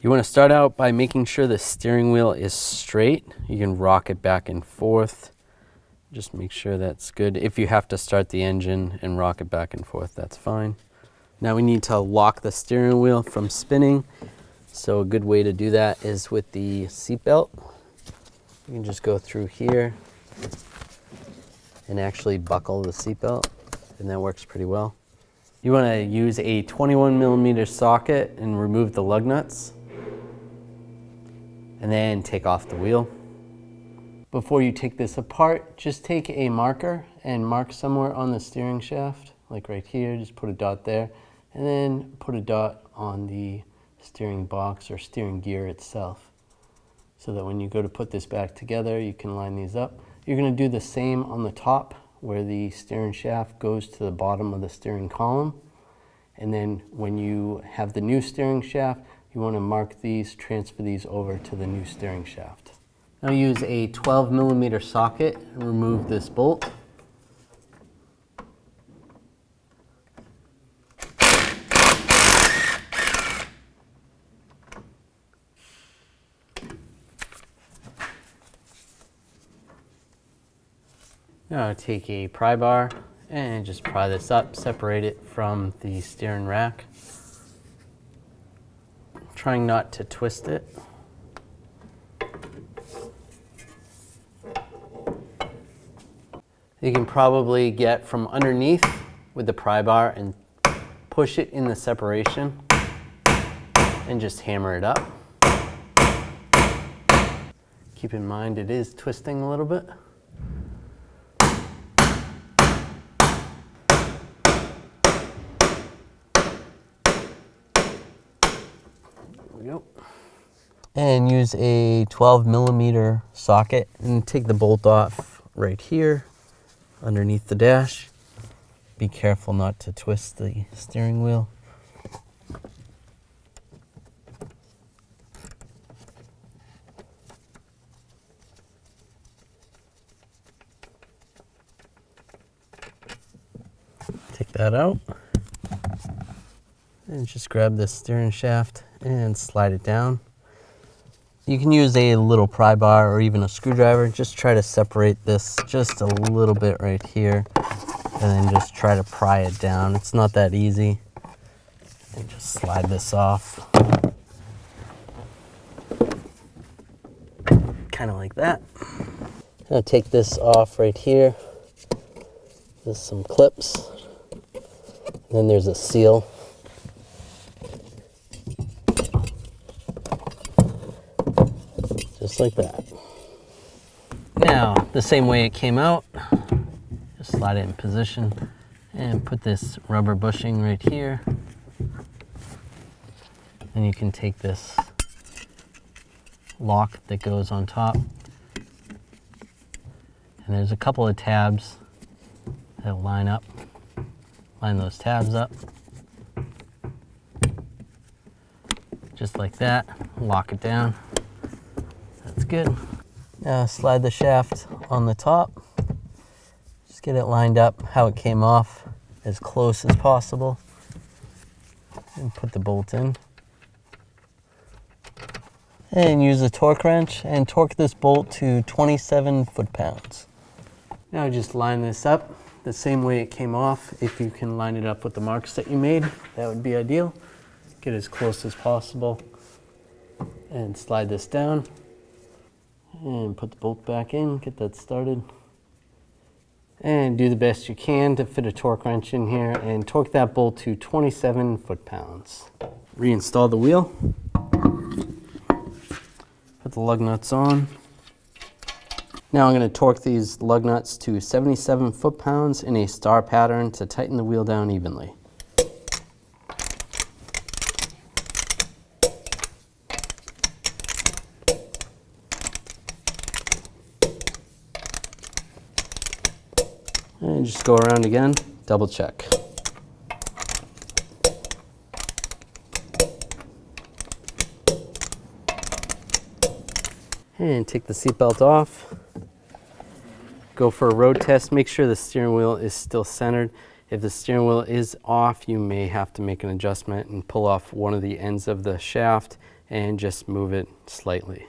You want to start out by making sure the steering wheel is straight. You can rock it back and forth. Just make sure that's good. If you have to start the engine and rock it back and forth, that's fine. Now we need to lock the steering wheel from spinning. So a good way to do that is with the seat belt. You can just go through here and actually buckle the seat belt, and that works pretty well. You want to use a 21mm socket and remove the lug nuts, and then take off the wheel. Before you take this apart, just take a marker and mark somewhere on the steering shaft, like right here. Just put a dot there, and then put a dot on the steering box or steering gear itself, so that when you go to put this back together, you can line these up. You're going to do the same on the top where the steering shaft goes to the bottom of the steering column. And then when you have the new steering shaft, you want to mark these, transfer these over to the new steering shaft. Now use a 12mm socket and remove this bolt. Now take a pry bar and just pry this up, separate it from the steering rack. Trying not to twist it. You can probably get from underneath with the pry bar and push it in the separation and just hammer it up. Keep in mind it is twisting a little bit. And use a 12mm socket and take the bolt off right here underneath the dash. Be careful not to twist the steering wheel. Take that out and just grab this steering shaft and slide it down. You can use a little pry bar or even a screwdriver. Just try to separate this just a little bit right here, and then just try to pry it down. It's not that easy. And just slide this off. Kind of like that. I'll take this off right here. There's some clips. And then there's a seal. Just like that. Now, the same way it came out, just slide it in position and put this rubber bushing right here. And you can take this lock that goes on top. And there's a couple of tabs that line up. Line those tabs up. Just like that. Lock it down. That's good. Now slide the shaft on the top. Just get it lined up how it came off, as close as possible. And put the bolt in. And use a torque wrench and torque this bolt to 27 foot-pounds. Now just line this up the same way it came off. If you can line it up with the marks that you made, that would be ideal. Get as close as possible. And slide this down. And put the bolt back in, get that started. And do the best you can to fit a torque wrench in here and torque that bolt to 27 foot-pounds. Reinstall the wheel. Put the lug nuts on. Now I'm going to torque these lug nuts to 77 foot-pounds in a star pattern to tighten the wheel down evenly. And just go around again, double check. And take the seatbelt off. Go for a road test. Make sure the steering wheel is still centered. If the steering wheel is off, you may have to make an adjustment and pull off one of the ends of the shaft and just move it slightly.